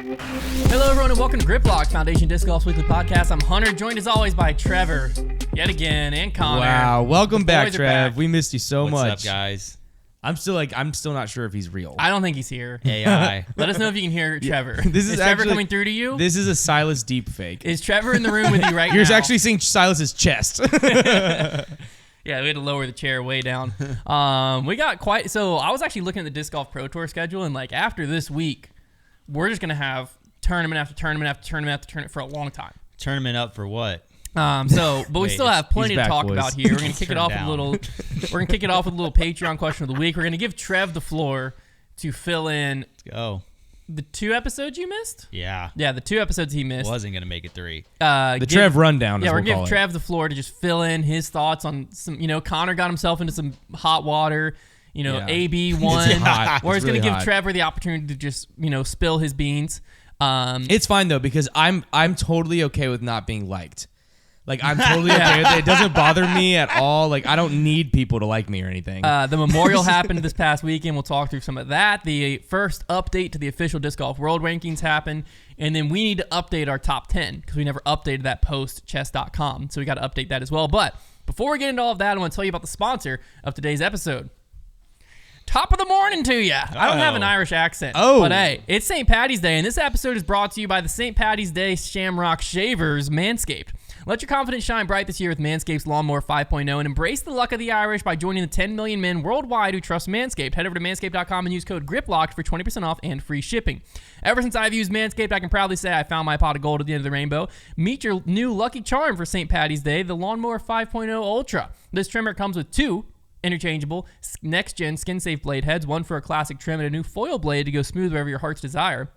Hello, everyone, and welcome to Grip Lock, Foundation Disc Golf's weekly podcast. I'm Hunter, joined as always by Trevor, yet again, and Konner. Wow, welcome back, Trev. Back. We missed you so much. What's up, guys? I'm still not sure if he's real. I don't think he's here. AI. Let us know if you can hear Trevor. This is Trevor actually coming through to you? This is a Silas deep fake. Is Trevor in the room with you right now? You're actually seeing Silas's chest. Yeah, we had to lower the chair way down. We got quite. So I was actually looking at the Disc Golf Pro Tour schedule, and like after this week, we're just gonna have tournament after tournament after tournament after tournament for a long time. Tournament up for what? But we still have plenty to talk boys. about here. We're gonna kick it off with a little. We're gonna kick it off with a little Patreon question of the week. We're gonna give Trev the floor to fill in. Let's go. The 2 episodes you missed? Yeah. Yeah, the 2 episodes he missed. Wasn't gonna make it 3. Trev rundown. Yeah, is we're what gonna we'll give call Trev the floor to just fill in his thoughts on some. Konner got himself into some hot water. Yeah. AB won. It's hot. We're It's just gonna really give hot. Trevor the opportunity to just spill his beans. It's fine though because I'm totally okay with not being liked. Like I'm totally okay with it. It doesn't bother me at all. Like I don't need people to like me or anything. The Memorial happened this past weekend. We'll talk through some of that. The first update to the official Disc Golf World Rankings happened. And then we need to update our top 10 because we never updated that post chess.com. So we got to update that as well. But before we get into all of that, I want to tell you about the sponsor of today's episode. Top of the morning to you. I don't have an Irish accent. But hey, it's St. Paddy's Day, and this episode is brought to you by the St. Paddy's Day Shamrock Shavers, Manscaped. Let your confidence shine bright this year with Manscaped's Lawnmower 5.0 and embrace the luck of the Irish by joining the 10 million men worldwide who trust Manscaped. Head over to manscaped.com and use code GRIPLOCKED for 20% off and free shipping. Ever since I've used Manscaped, I can proudly say I found my pot of gold at the end of the rainbow. Meet your new lucky charm for St. Paddy's Day, the Lawnmower 5.0 Ultra. This trimmer comes with 2 interchangeable next-gen skin-safe blade heads, one for a classic trim and a new foil blade to go smooth wherever your heart's desire.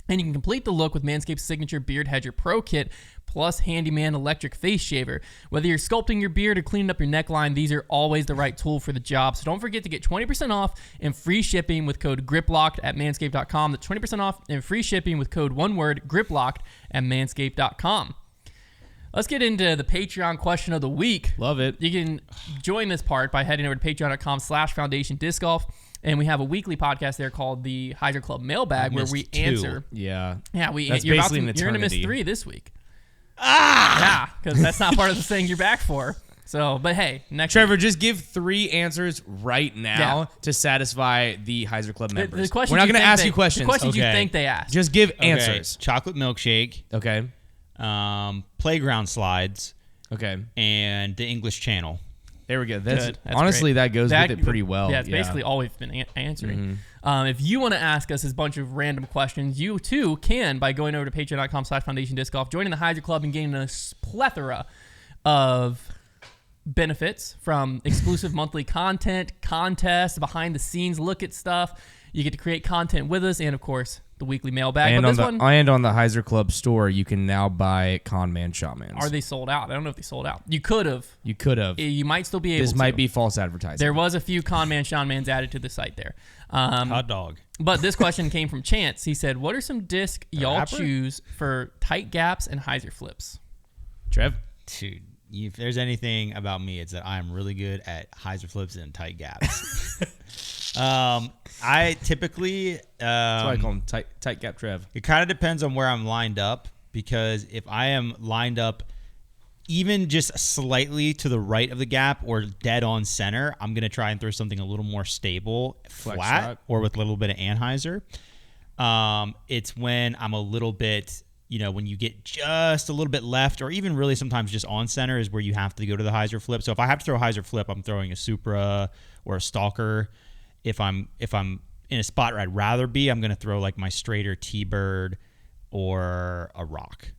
And you can complete the look with Manscaped's signature Beard Hedger Pro Kit plus Handyman Electric Face Shaver. Whether you're sculpting your beard or cleaning up your neckline, these are always the right tool for the job. So don't forget to get 20% off and free shipping with code GRIPLOCKED at manscaped.com. That's 20% off and free shipping with code one word GRIPLOCKED at manscaped.com. Let's get into the Patreon question of the week. Love it. You can join this part by heading over to patreon.com/Foundation Disc Golf. And we have a weekly podcast there called the Heiser Club Mailbag where we 2. answer. Yeah. Yeah, That's you're basically an you're going to miss eternity. 3 this week. Yeah, because that's not part of the thing you're back for. So, but hey, next Trevor, week. just give 3 answers right now to satisfy the Heiser Club members. The questions We're not you going to think ask they- you questions. The questions you Okay. think they asked. Just give Okay. answers. Chocolate milkshake, Okay. playground slides, Okay. and the English Channel. There we go. Good. That's Honestly, great. that goes with it pretty well. Yeah, it's basically all we've been answering. If you want to ask us a bunch of random questions, you too can by going over to patreon.com/Foundation Disc Golf, joining the Heiser Club, and gaining a plethora of benefits from exclusive monthly content, contests, behind the scenes look at stuff. You get to create content with us, and of course, the weekly mailbag. And but on this the and on the Heiser Club store, you can now buy Con Man Shotmans. are they sold out? I don't know if they sold out. You could have. You could have. You might still be able This to. might be false advertising. There was a few Con Man Sean Mans added to the site there. Hot dog. But this question came from Chance. He said, what are some discs y'all rapper? choose for tight gaps and hyzer flips? Trev? Dude, if there's anything about me, it's that I'm really good at hyzer flips and tight gaps. I typically... That's why I call him tight gap Trev. It kind of depends on where I'm lined up, because if I am lined up even just slightly to the right of the gap or dead on center, I'm going to try and throw something a little more stable, Flex flat, shot. or with a little bit of anhyzer. It's when I'm a little bit, when you get just a little bit left, or even really sometimes just on center is where you have to go to the hyzer flip. So if I have to throw a hyzer flip, I'm throwing a Supra or a Stalker. If I'm in a spot where I'd rather be, I'm going to throw like my straighter T-Bird or a Rock.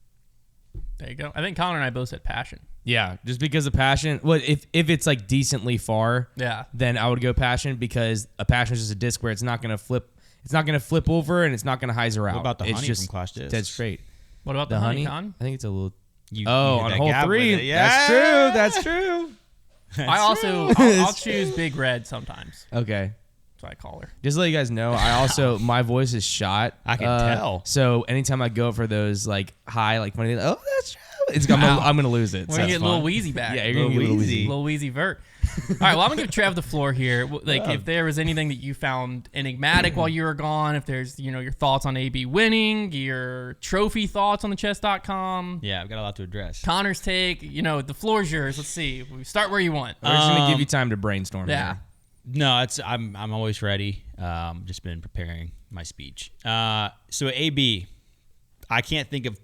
There you go. I think Konner and I both said passion. Yeah, just because of passion. Well, if it's like decently far, Yeah. then I would go passion, because a passion is just a disc where it's not going to flip. It's not going to flip over, and it's not going to hyzer out. What about the it's honey just from Clash Discs? dead straight. What about The honey? Con? I think it's a little. You on hit that hole gap 3. with it. Yeah. That's true. I'll choose Big Red sometimes. Okay. That's what I call her. Just to let you guys know, I also my voice is shot. I can tell. So anytime I go for those like high, like funny, that's true. I'm gonna lose it. We're So going to it's get Lil fun. Wheezy back. Yeah, you're gonna get Lil Wheezy. Lil Wheezy Vert. All right, well, I'm gonna give Trev the floor here. Like, if there was anything that you found enigmatic while you were gone, if there's, your thoughts on AB winning, your trophy thoughts on the chess.com. Yeah, I've got a lot to address. Connor's take, the floor's yours. Let's see. We start where you want. We're just gonna give you time to brainstorm. Yeah. Here. No, I'm always ready. Just been preparing my speech. So AB, I can't think of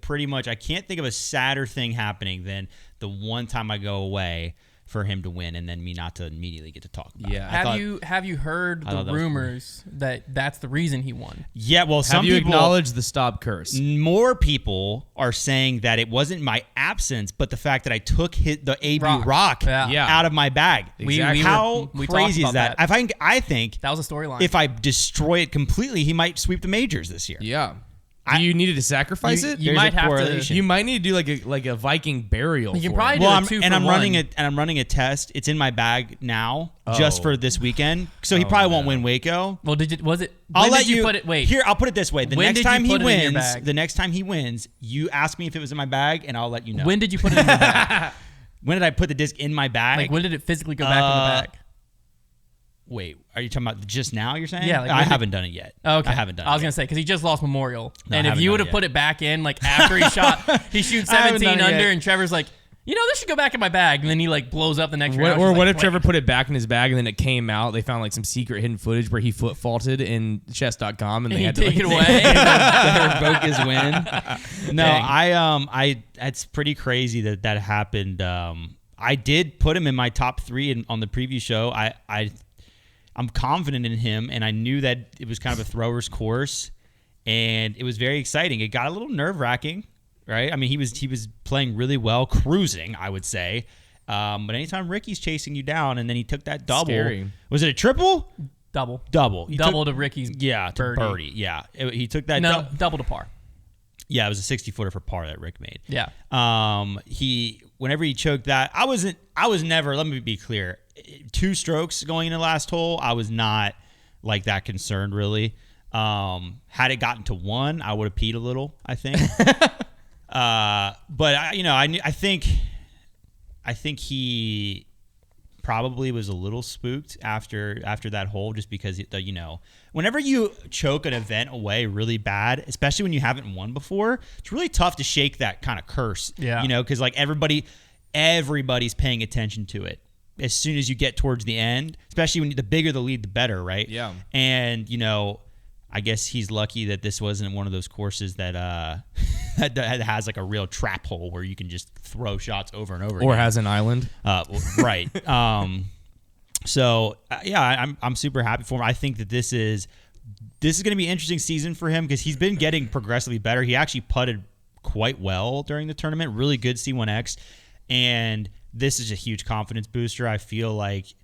a sadder thing happening than the one time I go away for him to win and then me not to immediately get to talk about it. Have you heard the rumors that that's the reason he won? Yeah, well, some have you people acknowledged the stop curse? More people are saying that it wasn't my absence, but the fact that I took the AB rock out of my bag. Exactly. How we crazy is that? that? I think that was a storyline. If I destroy it completely, he might sweep the majors this year. Yeah. Do you needed to sacrifice it? You might have to. You might need to do like a Viking burial. You can probably do a 2 for 1. I'm running a test. It's in my bag now, just for this weekend. So he probably won't win Waco. Well, was it? I'll let you put it. Wait, here. I'll put it this way: the next time he wins, wins, you ask me if it was in my bag, and I'll let you know. When did you put it in your bag? When did I put the disc in my bag? Like, when did it physically go back in the bag? Wait, are you talking about just now? You're saying? Yeah, I haven't done it yet. Okay, I haven't done it. I was gonna say because he just lost Memorial, No, and if you would have put it back in, like after he he shoots 17 under, and Trevor's like, this should go back in my bag, and then he like blows up the next round. Or what if Trevor put it back in his bag and then it came out? They found like some secret hidden footage where he foot faulted in chess.com and they had to take it away. They revoke his win. No, it's pretty crazy that happened. I did put him in my top 3 on the preview show. I'm confident in him, and I knew that it was kind of a thrower's course, and it was very exciting. It got a little nerve-wracking, right? I mean, he was playing really well, cruising, I would say. But anytime Ricky's chasing you down, and then he took that double. Scary. Was it a triple? Double. Double to Ricky's birdie. Yeah. He took that. Double to par. Yeah, it was a 60-footer for par that Rick made. Yeah. Whenever he choked that, I was never, let me be clear, 2 strokes going in the last hole, I was not like that concerned really. Had it gotten to 1, I would have peed a little, I think. But I think he probably was a little spooked after that hole, just because whenever you choke an event away really bad, especially when you haven't won before, it's really tough to shake that kind of curse. Yeah. Because like everybody's paying attention to it as soon as you get towards the end, especially when the bigger the lead, the better, right? Yeah. And I guess he's lucky that this wasn't one of those courses that that has like a real trap hole where you can just throw shots over and over Or again. has an island. Right. So I'm super happy for him. I think that this is going to be an interesting season for him because he's been getting progressively better. He actually putted quite well during the tournament, really good C1X, and this is a huge confidence booster. I feel like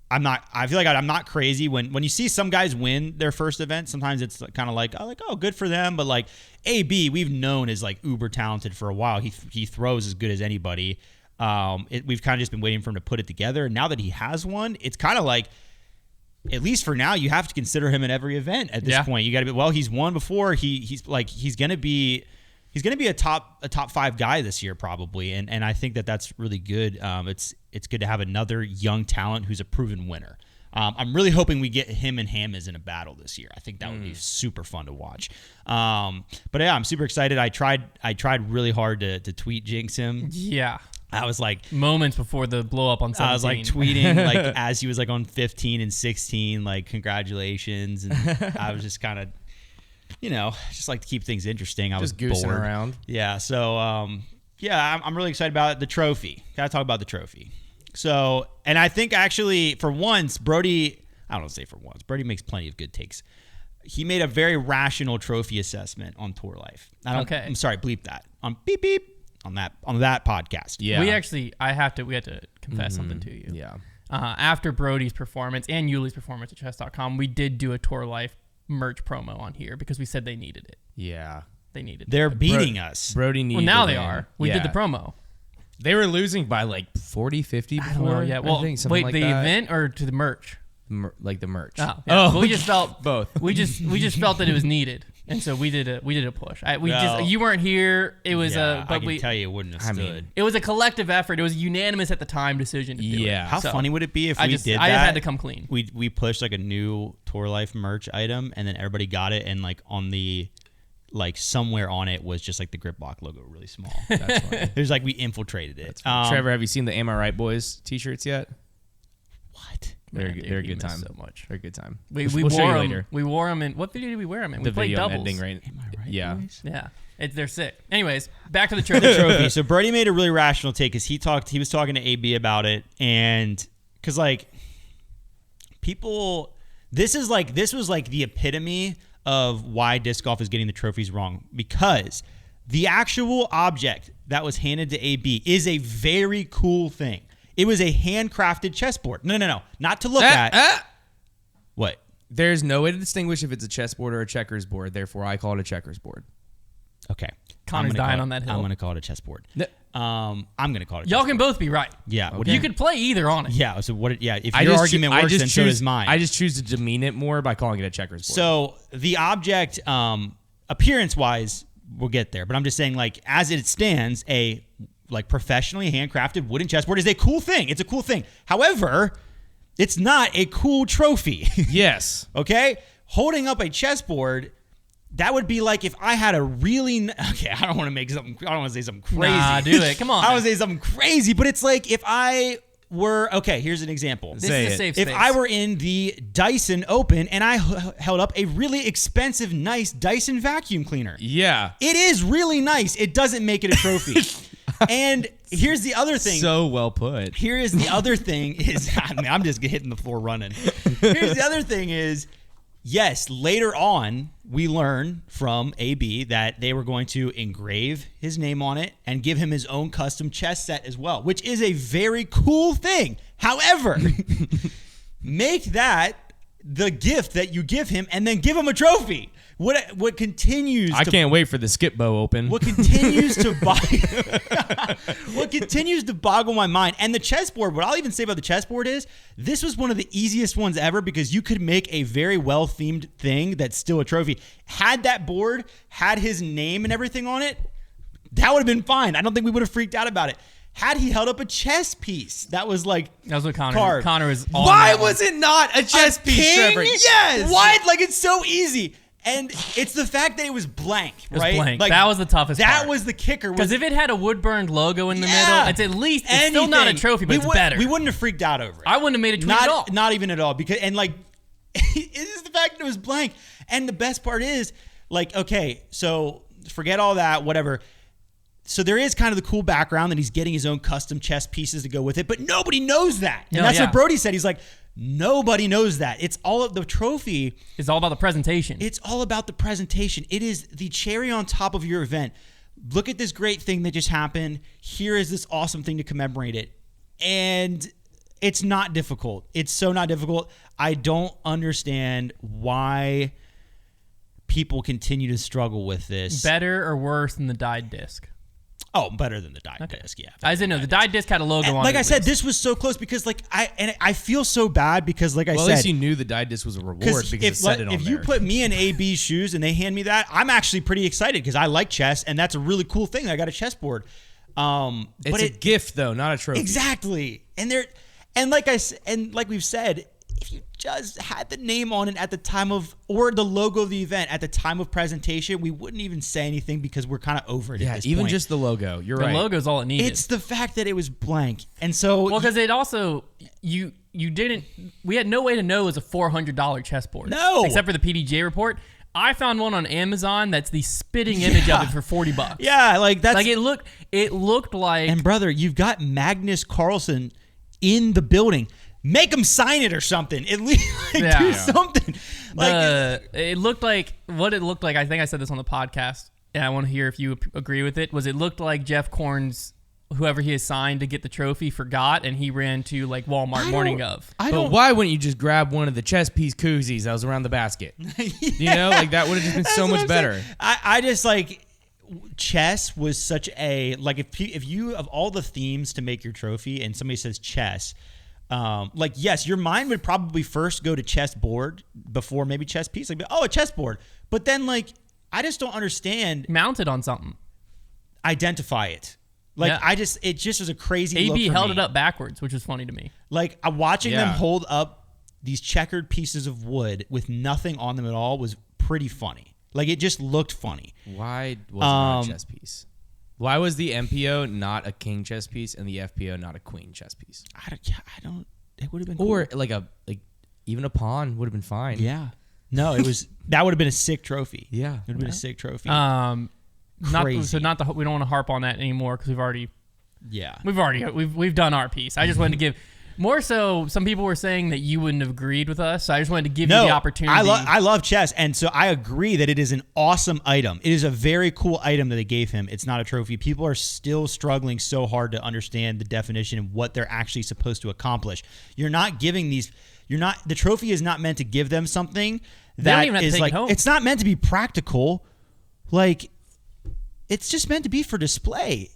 I'm not crazy when you see some guys win their first event. Sometimes it's kind of like, oh, good for them. But like AB, we've known is like uber talented for a while. He throws as good as anybody. We've kind of just been waiting for him to put it together. And now that he has one, it's kind of like, at least for now, you have to consider him in every event at this point. You got to be, he's won before. He's going to be a top 5 guy this year probably, and I think that's really good. It's good to have another young talent who's a proven winner. I'm really hoping we get him and Hammers in a battle this year. I think that would be super fun to watch. But yeah, I'm super excited. I tried really hard to tweet jinx him. Yeah. I was like moments before the blow up on 17. I was like tweeting like as he was like on 15 and 16, like congratulations, and I was just kind of. Just like to keep things interesting. I was goosing bored. around. Yeah. So, I'm really excited about the trophy. Gotta talk about the trophy. So, and I think actually for once, Brody, I don't say for once, Brody makes plenty of good takes. He made a very rational trophy assessment on Tour Life. I'm sorry, bleep that. On beep beep on that podcast. Yeah. We had to confess something to you. Yeah. After Brody's performance and Yuli's performance at chess.com, we did do a Tour Life merch promo on here because we said they needed it. Yeah. They needed it. They're beating us. Brody needed it. Well, now they are. We did the promo. They were losing by like 40, 50 before. I don't know, yeah. Well, wait, the event or to the merch? Like the merch. Oh, yeah. Well, we just felt both. We just felt that it was needed. And so we did a push. Well, You weren't here. It was I but can tell you it wouldn't have stood. it was a collective effort. It was a unanimous at the time decision to do it. How funny would it be if I we just did that? I just had to come clean. We pushed like a new Tour Life merch item, and then everybody got it, and like on the somewhere on it was just like the Grip Block logo really small. That's funny. There's like we infiltrated it. Trevor, have you seen the Am I Right Boys t-shirts yet? What? They're a good time. So much. They're a good time. We we'll show wore you them later. We wore them in what video did we wear them in? The We played video doubles. ending right. Am I right? Yeah. Boys? Yeah, they're sick. Anyways, back to the trophy. Trophy. So Brody made a really rational take because he was talking to AB about it, and because like people, this was like the epitome of why disc golf is getting the trophies wrong, because the actual object that was handed to AB is a very cool thing. It was a handcrafted chessboard. No, not to look at. What? There's no way to distinguish if it's a chessboard or a checkers board. Therefore, I call it a checkers board. Okay. Connor's dying on that hill. I'm going to call it a chessboard. I'm going to call it a Y'all chessboard. can both be right. Yeah. Okay. You could play either on it. Yeah. So what? Yeah. If your argument works, then so does mine. I just choose to demean it more by calling it a checkers board. So the object, appearance-wise, we'll get there. But I'm just saying, like, as it stands, a like professionally handcrafted wooden chessboard is a cool thing. It's a cool thing. However, it's not a cool trophy. Yes. Okay? Holding up a chessboard, that would be like if I had a really okay, I don't want to say something crazy. Nah, do it. Come on. I don't want to say something crazy, but it's like if I were okay, here's an example. This is a safe If space. I were in the Dyson Open and I held up a really expensive, nice Dyson vacuum cleaner. Yeah. It is really nice. It doesn't make it a trophy. And here's the other thing. So well put. Here is the other thing is, I'm just hitting the floor running. Here's the other thing is, yes, later on, we learn from AB that they were going to engrave his name on it and give him his own custom chess set as well, which is a very cool thing. However, make that the gift that you give him and then give him a trophy. What continues I can't wait for the skip bow open. what continues to what continues to boggle my mind, and the chessboard, what I'll even say about the chessboard is this was one of the easiest ones ever because you could make a very well themed thing that's still a trophy. Had that board had his name and everything on it, that would have been fine. I don't think we would have freaked out about it. Had he held up a chess piece that was like That was what Connor. carved. Connor was. On Why that one. was it not a chess piece, king? Trevor? Yes. What? Like, it's so easy. And it's the fact that it was blank, It was right? blank. Like, That was the toughest That part. was the kicker. Because if it had a wood burned logo in the Yeah. middle, it's at least it's still not a anything, trophy, but it's better. We wouldn't have freaked out over it. I wouldn't have made a tweet at all. Not even at all. Because and like it is the fact that it was blank. And the best part is, like, okay, so forget all that, whatever. So there is kind of the cool background that he's getting his own custom chess pieces to go with it, but nobody knows that. And No, that's yeah. what Brody said. He's like, nobody knows that. It's all of the trophy. It's all about the presentation. It's all about the presentation. It is the cherry on top of your event. Look at this great thing that just happened. Here is this awesome thing to commemorate it. And it's not difficult. It's so not difficult. I don't understand why people continue to struggle with this. Better or worse than the dyed disc? Oh, better than the dyed disc, yeah. I didn't know the dyed disc had a logo And on it. like I at said, least. this was so close because like I feel so bad because like I Well, said, at least you knew the die disc was a reward because it said it on if there. you put me in AB's shoes and they hand me that, I'm actually pretty excited because I like chess and that's a really cool thing. I got a chessboard. it's But a gift though, not a trophy. exactly, and like we've said, if you just had the name on it at the time of, or the logo of the event at the time of presentation, we wouldn't even say anything because we're kind of over it. Yeah, at this even point. just the logo. You're the right. logo's all it needed. It's the fact that it was blank, and so well, because it also you didn't. We had no way to know it was a $400 chessboard. No. except for the PDGA report. I found one on Amazon that's the spitting image of it for $40. yeah, like that's Like it looked like. And brother, you've got Magnus Carlsen in the building. Make him sign it or something. At least do Yeah. something. Like it looked like what it looked like. I think I said this on the podcast, and I want to hear if you agree with it. Was it looked like Jeff Korn's whoever he assigned to get the trophy forgot, and he ran to like Walmart morning of. But why wouldn't you just grab one of the chess piece koozies that was around the basket? You know, like that would have just been so That's what much I'm better. saying. I just like chess was such a like if you of all the themes to make your trophy and somebody says chess. Like yes, your mind would probably first go to chessboard before maybe chess piece. Like, oh, a chessboard. But then like I just don't understand. Mount it on something. Identify it. Like Yeah. it just was a crazy look AB for held me. it up backwards, which was funny to me. Like watching them Yeah. hold up these checkered pieces of wood with nothing on them at all was pretty funny. Like it just looked funny. Why was it not a chess piece? Why was the MPO not a king chess piece and the FPO not a queen chess piece? I don't. It would have been cool. Or like even a pawn would have been fine. Yeah. No, it was that would have been a sick trophy. Yeah. It would have been a sick trophy. We don't want to harp on that anymore because we've done our piece. I just wanted to give more so. Some people were saying that you wouldn't have agreed with us, so I just wanted to give you the opportunity. I love chess, and so I agree that it is an awesome item. It is a very cool item that they gave him. It's not a trophy. People are still struggling so hard to understand the definition of what they're actually supposed to accomplish. You're not giving these. The trophy is not meant to give them something that even have to is take like. it home. It's not meant to be practical. Like, it's just meant to be for display.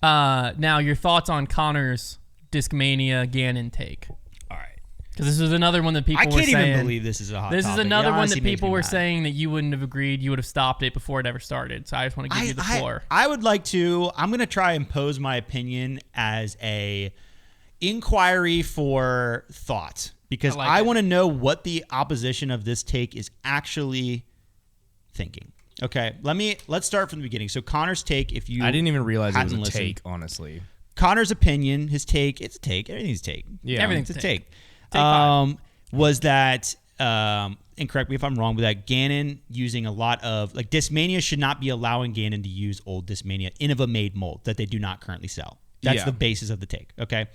Now, your thoughts on Connor's Discmania Ganon take? All right. Because this is another one that people were saying. I can't even believe this is a hot This topic. is another It one honestly that makes people me were mad. saying that you wouldn't have agreed. You would have stopped it before it ever started. So I just want to give you the floor. I would like to. I'm going to try and pose my opinion as a inquiry for thought because I like I it. want to know what the opposition of this take is actually thinking. Okay, let's start from the beginning. So Connor's take, if you I didn't even realize it was a hadn't listened. take, honestly. Connor's opinion, his take, it's a take. Everything's a take. Yeah. Everything's It's a a take. Take five. Was that, and correct me if I'm wrong, but that Ganon using a lot of, like Discmania should not be allowing Ganon to use old Discmania Innova-made mold that they do not currently sell. That's Yeah. the basis of the take, okay?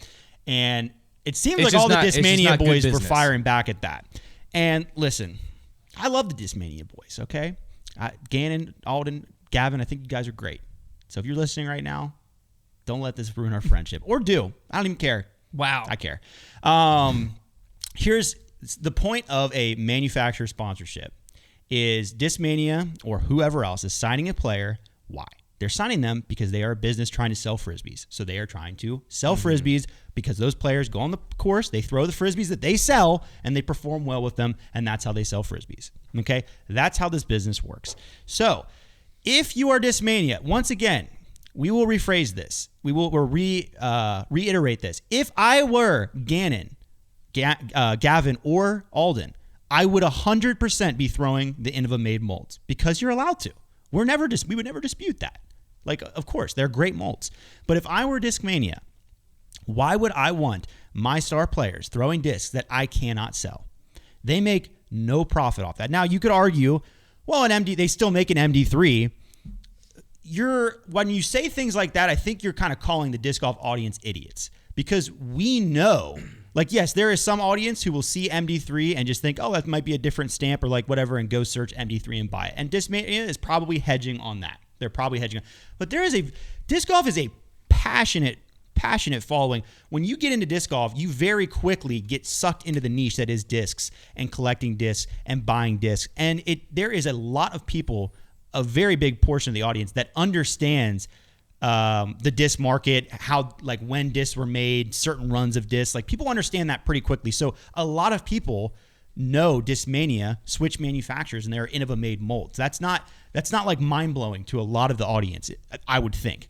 And it seems It's like just all the not- it's just Discmania not good boys were business. firing back at that. And listen, I love the Discmania boys, okay? Ganon, Alden, Gavin, I think you guys are great. So if you're listening right now, don't let this ruin our friendship. Or do. I don't even care. Wow. I care. Here's the point of a manufacturer sponsorship is Discmania or whoever else is signing a player. Why? They're signing them because they are a business trying to sell Frisbees. So they are trying to sell Frisbees because those players go on the course, they throw the Frisbees that they sell, and they perform well with them, and that's how they sell Frisbees. Okay? That's how this business works. So if you are Discmania, once again, we will rephrase this. We'll reiterate this. If I were Ganon, Gavin, or Alden, I would 100% be throwing the Innova-made molds because you're allowed to. We would never dispute that. Like, of course, they're great molds. But if I were Discmania, why would I want my star players throwing discs that I cannot sell? They make no profit off that. Now, you could argue, well, they still make an MD3. When you say things like that, I think you're kind of calling the disc golf audience idiots because we know, like, yes, there is some audience who will see MD3 and just think, oh, that might be a different stamp or like whatever, and go search MD3 and buy it. And Discmania is probably hedging on that. They're probably hedging. But disc golf is a passionate following. When you get into disc golf, you very quickly get sucked into the niche that is discs and collecting discs and buying discs. And there is a lot of people, a very big portion of the audience that understands the disc market, how, like, when discs were made, certain runs of discs. Like, people understand that pretty quickly. So a lot of people know Discmania switch manufacturers and they're Innova-made molds. That's not like mind-blowing to a lot of the audience, I would think.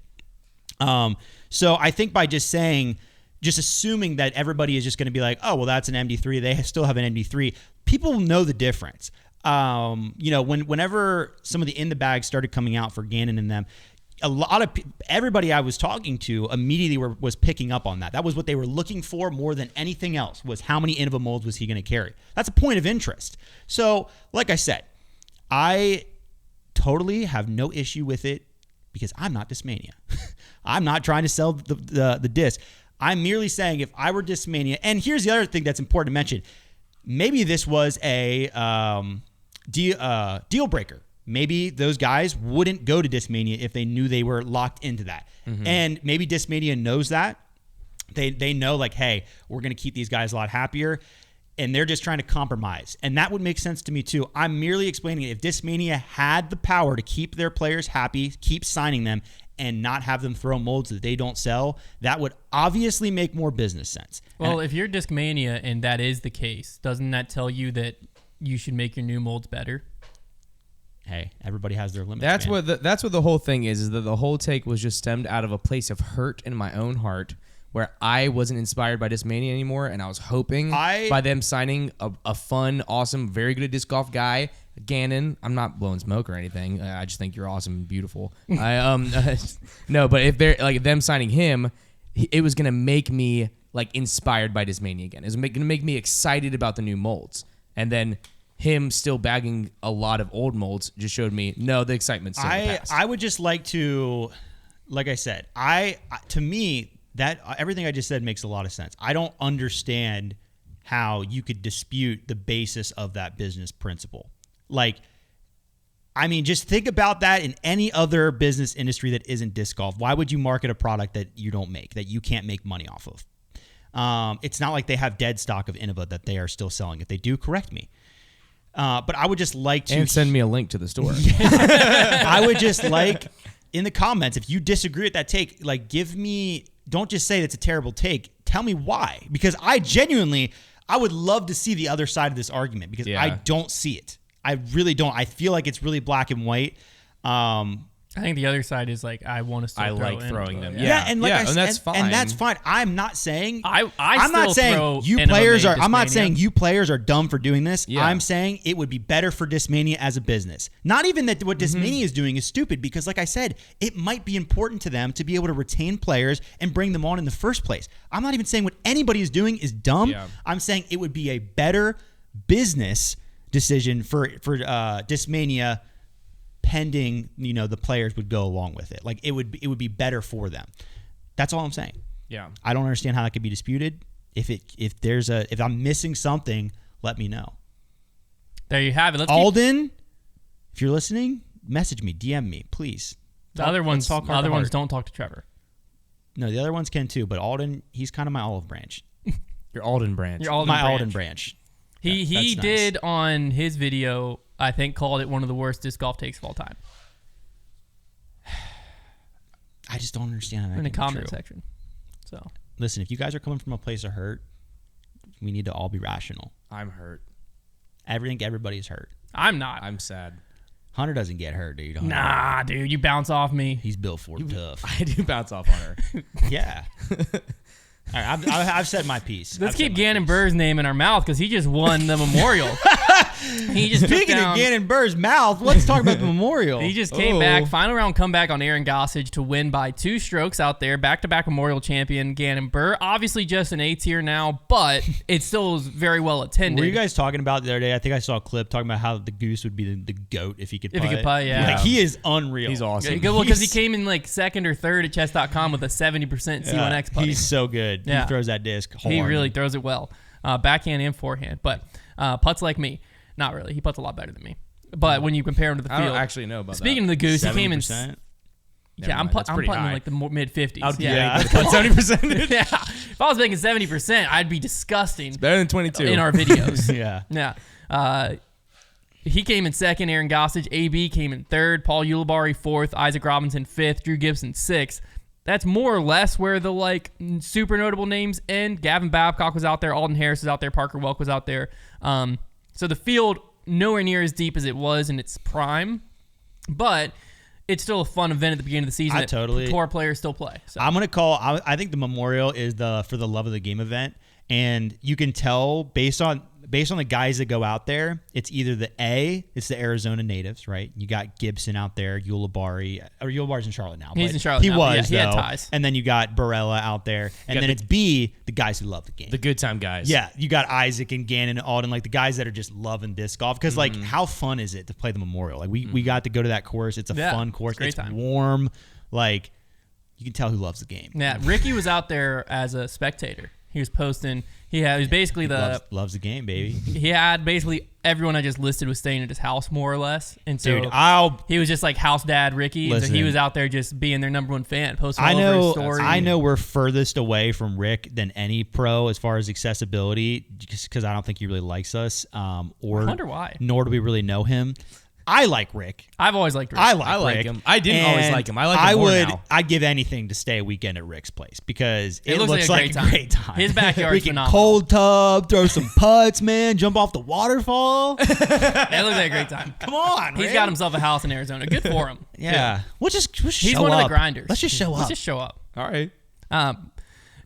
So I think by just assuming that everybody is just going to be like, oh, well, that's an MD3. They still have an MD3. People know the difference. Whenever some of the in the bag started coming out for Ganon and them, everybody I was talking to immediately was picking up on that. That was what they were looking for more than anything else, was how many Innova molds was he going to carry. That's a point of interest. So, like I said, I totally have no issue with it because I'm not Discmania. I'm not trying to sell the disc. I'm merely saying if I were Discmania, and here's the other thing that's important to mention. Maybe this was a deal breaker. Maybe those guys wouldn't go to Discmania if they knew they were locked into that. Mm-hmm. And maybe Discmania knows that. They know, like, hey, we're going to keep these guys a lot happier. And they're just trying to compromise. And that would make sense to me, too. I'm merely explaining it. If Discmania had the power to keep their players happy, keep signing them, and not have them throw molds that they don't sell, that would obviously make more business sense. Well, if you're Discmania and that is the case, doesn't that tell you that you should make your new molds better? hey, everybody has their limits. That's man. that's what the whole thing is that the whole take was just stemmed out of a place of hurt in my own heart where I wasn't inspired by Discmania anymore, and I was hoping by them signing a fun, awesome, very good at disc golf guy, Gannon. I'm not blowing smoke or anything. I just think you're awesome and beautiful. No, but if they're like them signing him, it was gonna make me like inspired by Discmania again. It was gonna make me excited about the new molds, and then him still bagging a lot of old molds just showed me no, the excitement's still in the past. I would just like to, like I said, to me that everything I just said makes a lot of sense. I don't understand how you could dispute the basis of that business principle. Like, I mean, just think about that in any other business industry that isn't disc golf. Why would you market a product that you don't make, that you can't make money off of? It's not like they have dead stock of Innova that they are still selling. If they do, correct me. But I would just like to... And send me a link to the store. I would just like, in the comments, if you disagree with that take, like give me... Don't just say it's a terrible take. Tell me why. Because I would love to see the other side of this argument because I don't see it. I really don't. I feel like it's really black and white. I think the other side is like I want to still like throwing them. Yeah, and like and that's fine. And that's fine. I'm not saying I'm not saying you players are. I'm not Discmania. saying you players are dumb for doing this. Yeah. I'm saying it would be better for Discmania as a business. Not even that what Discmania is doing is stupid because, like I said, it might be important to them to be able to retain players and bring them on in the first place. I'm not even saying what anybody is doing is dumb. Yeah. I'm saying it would be a better business decision for Discmania. Pending, the players would go along with it. Like it would be better for them. That's all I'm saying. Yeah. I don't understand how that could be disputed. If I'm missing something, let me know. There you have it. Alden, if you're listening, message me, DM me, please. The other ones don't talk to Trevor. No, the other ones can too, but Alden, he's kind of my olive branch. Your Alden branch. Alden branch. He That's did nice. on his video, I think, called it one of the worst disc golf takes of all time. I just don't understand how that In the can be comment true. section. So Listen, if you guys are coming from a place of hurt, we need to all be rational. I'm hurt. I think everybody's hurt. I'm not. I'm sad. Hunter doesn't get hurt, dude. Hunter. Nah, dude, you bounce off me. He's built for tough. I do bounce off on her. Yeah. All right, I've said my piece. Let's keep Gannon Burr's name in our mouth because he just won the Memorial. He just Speaking of Gannon Burr's mouth, let's talk about the Memorial. He just came back, final round comeback on Aaron Gossage to win by 2 strokes out there. Back-to-back Memorial champion Gannon Burr. Obviously just an A tier now, but it still is very well attended. Were you guys talking about the other day? I think I saw a clip talking about how the Goose would be the GOAT if he could putt. If he could putt, yeah. Like, he is unreal. He's awesome. Well, because he came in like second or third at chess.com with a 70% C1X putt. He's so good. Yeah. He throws that disc hard. He really throws it well. Backhand and forehand. But putts like me. Not really. He putts a lot better than me. But when you compare him to the field. I don't actually know about Speaking that. of the Goose, he came in. 70%? Yeah, I'm putting in like the mid-50s. Yeah. 70%. Yeah. If I was making 70%, I'd be disgusting. Better than 22. In our videos. Yeah. Yeah. He came in second. Aaron Gossage. AB came in third. Paul Ulibarri fourth. Isaac Robinson fifth. Drew Gibson sixth. That's more or less where the like super notable names end. Gavin Babcock was out there. Alden Harris was out there. Parker Welk was out there. So the field nowhere near as deep as it was in its prime, but it's still a fun event at the beginning of the season. I totally. Tour players still play. So. I'm gonna call. I think the Memorial is the for the love of the game event, and you can tell based on the guys that go out there. It's either it's the Arizona natives, right? You got Gibson out there, Ulibarri's in Charlotte now. He's in Charlotte. He now, was. Yeah, he had though. ties. And then you got Barela out there, and then it's B, the guys who love the game. The good time guys. Yeah, you got Isaac and Gannon and Alden, like the guys that are just loving disc golf. Because like, how fun is it to play the Memorial? Like we got to go to that course. It's a fun course. It's a great time. Warm. Like you can tell who loves the game. Yeah, Ricky was out there as a spectator. He was posting. He was basically loves the game, baby. He had basically everyone I just listed was staying at his house more or less, and so Dude, he was just like house dad Ricky. And so he was out there just being their number one fan, posting all over his story. I know we're furthest away from Rick than any pro as far as accessibility, just because I don't think he really likes us. Or I wonder why. Nor do we really know him. I like Rick. I've always liked Rick. I like Rick. him. I didn't always like him. I like him more now. I'd give anything to stay a weekend at Rick's place because it looks like a great time. His backyard is phenomenal. Cold tub, throw some putts, man, jump off the waterfall. It looks like a great time. Come on, He's got himself a house in Arizona. Good for him. Yeah. We'll just He's show one up. of the grinders. Let's just show up. Let's just show up. All right.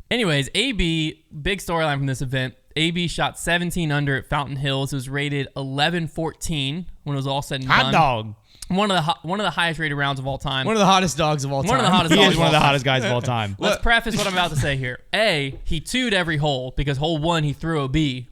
Anyways, AB, big storyline from this event. AB shot 17 under at Fountain Hills. It was rated 11-14 when it was all said and done. Hot dog. One of the highest rated rounds of all time. One of the hottest dogs of all time. One of the hottest He dogs is one of the hottest guys of all time. Let's preface what I'm about to say here. A, he 2'd every hole because hole 1 he threw a B.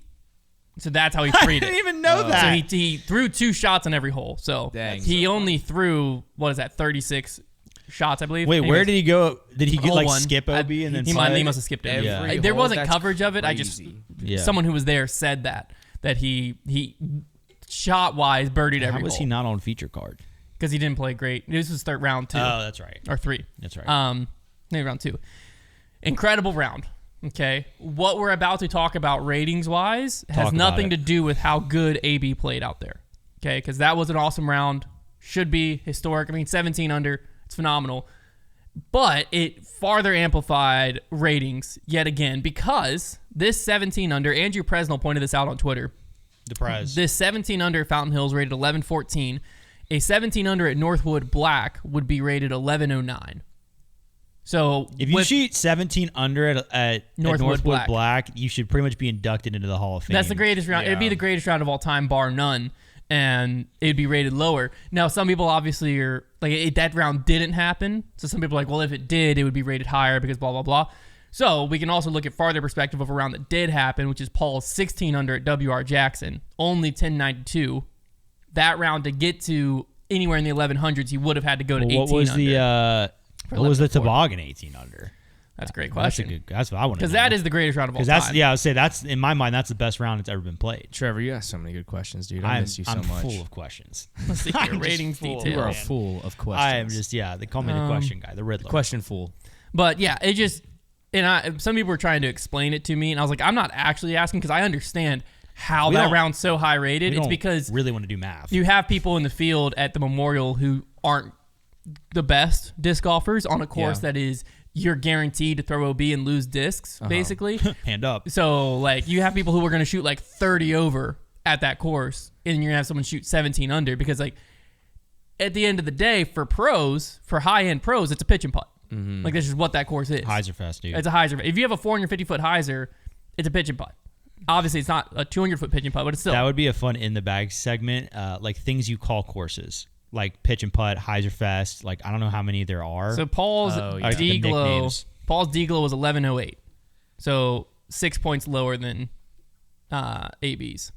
So that's how he freed it. I didn't even know that. So he threw 2 shots on every hole. So Dang. he only threw, 36 shots, I believe. Wait, Anyways, where did he go? Did he hole like 1. skip OB and then he must have skipped it. Every There hole? wasn't That's coverage of it. crazy. Someone who was there said that he shot wise birdied every How was hole. he not on feature card? Because he didn't play great. This was third round 2. Oh, that's right. Or 3. That's right. Maybe round 2. Incredible round. Okay. What we're about to talk about ratings wise has nothing to do with how good AB played out there. Okay. Because that was an awesome round. Should be historic. I mean, 17 under. It's phenomenal. But it farther amplified ratings yet again because this 17 under, Andrew Presnell pointed this out on Twitter. The prize. This 17 under at Fountain Hills rated 11-14. A 17 under at Northwood Black would be rated 11-09. So if you shoot 17 under at Northwood Black. Black, you should pretty much be inducted into the Hall of Fame. That's the greatest round. Yeah. It'd be the greatest round of all time, bar none. And it'd be rated lower. Now, some people obviously are like, that round didn't happen. So some people are like, well, if it did, it would be rated higher because blah, blah, blah. So we can also look at farther perspective of a round that did happen, which is Paul's 16 under at WR Jackson, only 10.92. That round to get to anywhere in the 1100s, he would have had to go to 18 what was under. What was the toboggan 18 under? That's a great question. That's what I want to know. Because that is the greatest round of all time. I would say that's, in my mind, that's the best round that's ever been played. Trevor, you ask so many good questions, dude. I miss you so I'm much. full of questions. Let's see your ratings full. details. You are full of questions. I am just, they call me the question guy, the Riddler. Question fool. But yeah, it just, some people were trying to explain it to me, and I was like, I'm not actually asking because I understand how that round's so high rated. It's because really want to do math. You have people in the field at the Memorial who aren't the best disc golfers on a course that is, you're guaranteed to throw OB and lose discs, basically. Hand up. So, like, you have people who are going to shoot like 30 over at that course, and you're going to have someone shoot 17 under because, like, at the end of the day, for pros, for high-end pros, it's a pitch and putt. Mm-hmm. Like, this is what that course is. Hyzerfest, dude. It's a hyzer. If you have a 450-foot hyzer, it's a pitch and putt. Obviously, it's not a 200-foot pitch and putt, but it's still. That would be a fun in-the-bag segment, like things you call courses. Like pitch and putt, Hyzerfest. Like, I don't know how many there are. So Paul's D-Glow was 1108. So 6 points lower than AB's.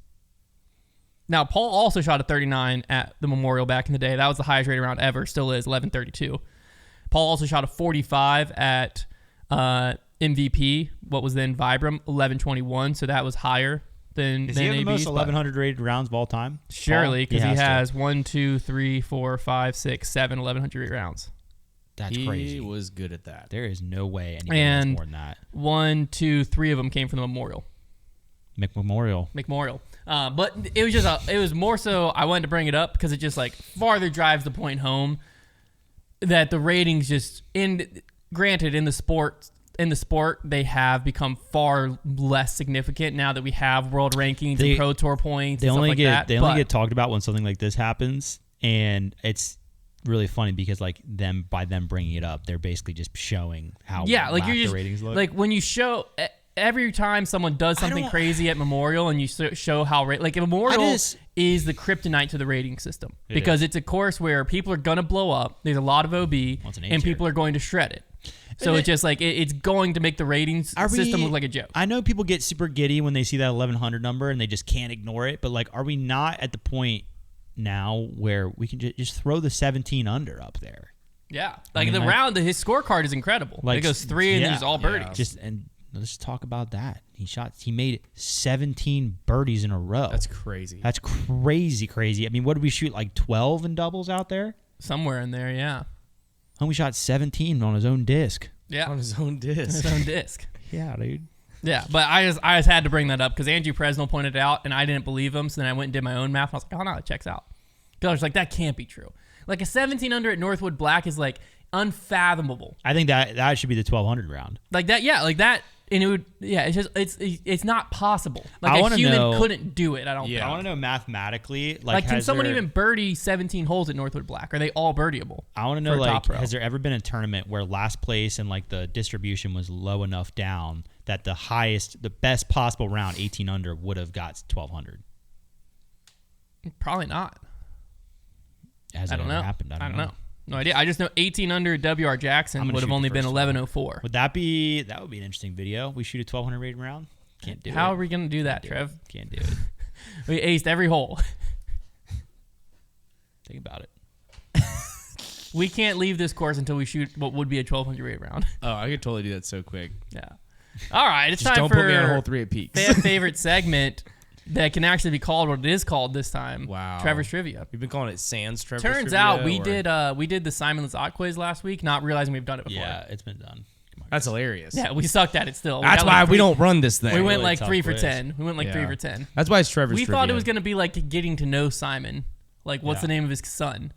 Now, Paul also shot a 39 at the Memorial back in the day. That was the highest rated round ever. Still is 1132. Paul also shot a 45 at MVP, what was then Vibram, 1121. So that was higher than Is he have the most AB's, 1100 rated rounds of all time? Surely, because he has 1, 2, 3, 4, 5, 6, 7 1100 rated rounds. That's He crazy. was good at that. There is no way anyone has more than that. 1, 2, 3 of them came from the Memorial. McMemorial. But it was just it was more so I wanted to bring it up because it just like farther drives the point home that the ratings just granted in the sport they have become far less significant now that we have world rankings and pro tour points and stuff like that. They only get talked about when something like this happens, and it's really funny because like by them bringing it up, they're basically just showing how like you're the just ratings look. like when you show every time someone does something crazy at Memorial and you show how like Memorial is the kryptonite to the rating system because it's a course where people are gonna blow up. There's a lot of OB and people are going to shred it. So it's just like it's going to make the ratings system look like a joke. I know people get super giddy when they see that 1100 number and they just can't ignore it. But like, are we not at the point now where we can just throw the 17 under up there? Yeah, like round, his scorecard is incredible. Like, it goes 3 and he's all birdies. And let's talk about that. He made 17 birdies in a row. That's crazy. That's crazy. I mean, what did we shoot, like 12 in doubles out there? Somewhere in there, yeah. And we shot 17 on his own disc. Yeah, on his own disc. Yeah, dude. Yeah, but I just had to bring that up because Andrew Presnell pointed it out, and I didn't believe him. So then I went and did my own math. And I was like, oh no, it checks out. People are just like, that can't be true. Like a 17 under at Northwood Black is like unfathomable. I think that should be the 1200 round. Like that, yeah, like that. And it would, yeah, it's not possible. Like a human couldn't do it. I don't think. I want to know mathematically, like can someone even birdie 17 holes at Northwood Black? Are they all birdieable? I want to know, like, has there ever been a tournament where last place and like the distribution was low enough down that the best possible round, 18 under, would have got 1200? Probably not. Has it ever happened? I don't know. No idea. I just know 18 under WR Jackson would have only been 1104. That would be an interesting video? We shoot a 1200 rated round? Can't do it. How are we going to do that, Trev? Can't do it. We aced every hole. Think about it. We can't leave this course until we shoot what would be a 1200 rated round. Oh, I could totally do that so quick. Yeah. All right. It's just time don't for put me on hole 3 at Peaks. favorite segment that can actually be called what it is called this time. Wow. Trevor's Trivia. We've been calling it Sans Trevor's Turns Trivia. out we did the Simon Lizotte quiz last week, not realizing we've done it before. Yeah, it's been done. That's hilarious. Yeah, we sucked at it still. That's why we don't run this thing. We went like 3 for 10. We went like 3 for 10. That's why it's Trevor's Trivia. We thought it was going to be like getting to know Simon. Like, what's the name of his son?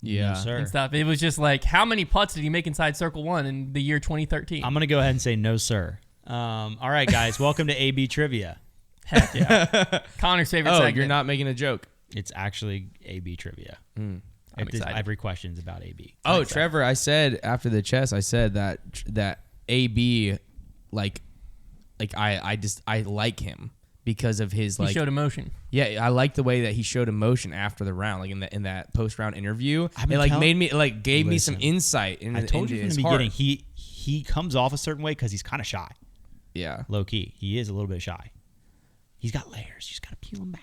Yeah. Yes, sir. And stuff. It was just like, how many putts did he make inside Circle 1 in the year 2013? I'm going to go ahead and say no, sir. All right, guys. Welcome to AB Trivia. Heck yeah. Connor's favorite segment. You're not making a joke. It's actually AB Trivia. I'm excited. Every question's about AB. Oh, Trevor, I said after the chess, I said that AB, like I like him because of his He showed emotion. Yeah, I like the way that he showed emotion after the round, like in that post round interview. It gave me some insight. I told you from the beginning, he comes off a certain way because he's kind of shy. Yeah, low key, he is a little bit shy. He's got layers. You just gotta peel him back.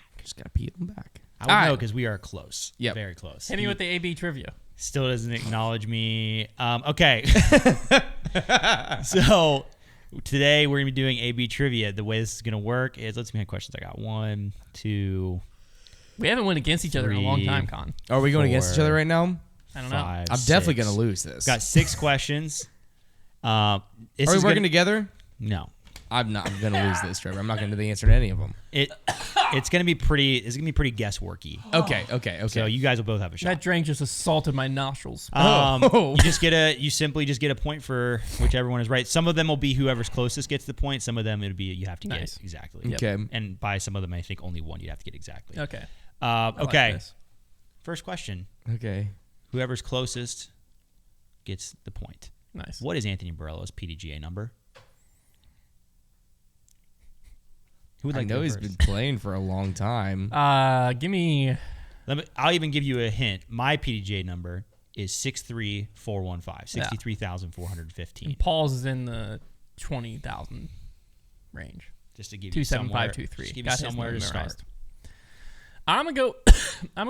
I would know because we are close. Yeah, very close. Hit me with the AB trivia. Still doesn't acknowledge me. Okay. So today we're gonna be doing AB trivia. The way this is gonna work is, let's see how many questions I got. 1, 2. We haven't went against each other in a long time, Con. Are we going against each other right now? I don't know. I'm definitely gonna lose this. Got 6 questions. Are we working together? No. I'm not. I'm gonna lose this, Trevor. I'm not gonna know the answer to any of them. It's gonna be pretty guessworky. Okay. So you guys will both have a shot. That drink just assaulted my nostrils. You simply just get a point for whichever one is right. Some of them will be whoever's closest gets the point. Some of them it'll be you have to get exactly. Okay. And by some of them, I think only one you'd have to get exactly. Okay. Okay. First question. Okay. Whoever's closest gets the point. Nice. What is Anthony Barela's PDGA number? Who would like I know he's been playing for a long time. Give me. I'll even give you a hint. My PDGA number is 63415, 63,415. Paul's is in the 20,000 range. Just to give you somewhere. 27523. Just give you somewhere to start. I'm gonna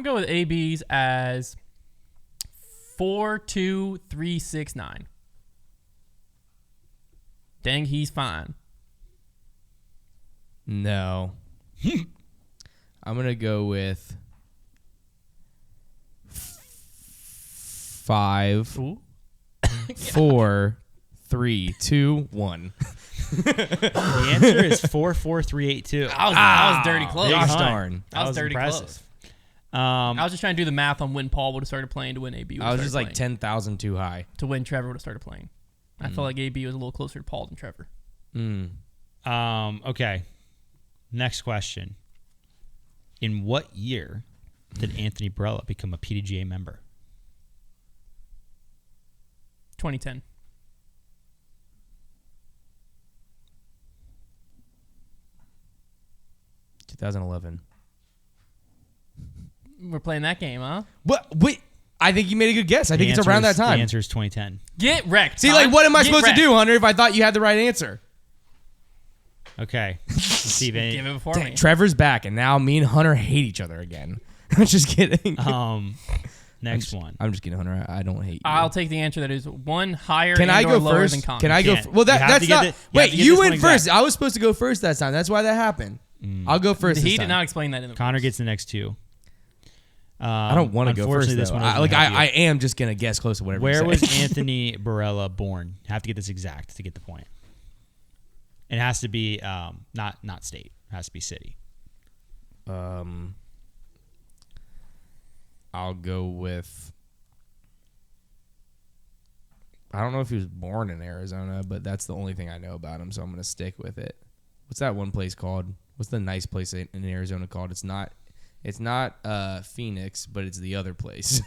go with AB's as 42369. Dang, he's fine. No. I'm going to go with 5, 4, 3, 2, 1. The answer is 44382. I was dirty close. Gosh darn. That was dirty impressive. close. I was just trying to do the math on when Paul would have started playing to when AB would have started playing. I was just like 10,000 too high. To when Trevor would have started playing. I felt like AB was a little closer to Paul than Trevor. Okay. Next question. In what year did Anthony Barela become a PDGA member? 2010. We're playing that game, huh? What? Wait. I think you made a good guess. I think it's around that time. The answer is 2010. Get wrecked. See, like, what am I supposed to do, Hunter, if I thought you had the right answer? Okay. Steve, give it before me. Trevor's back, and now me and Hunter hate each other again. I'm just kidding. Next one. I'm just kidding, Hunter. I don't hate you. I'll take the answer that is one higher Can I go lower first? than Connor. Can I go? Well, that's not. Wait, you went first. I was supposed to go first that time. That's why that happened. I'll go first. He did not explain that in the Connor gets the next 2. I don't want to go first. This one I am just gonna guess close to whatever. Where was Anthony Barela born? Have to get this exact to get the point. It has to be not state. It has to be city. I'll go with. I don't know if he was born in Arizona, but that's the only thing I know about him, so I'm going to stick with it. What's that one place called? What's the nice place in Arizona called? It's not Phoenix, but it's the other place.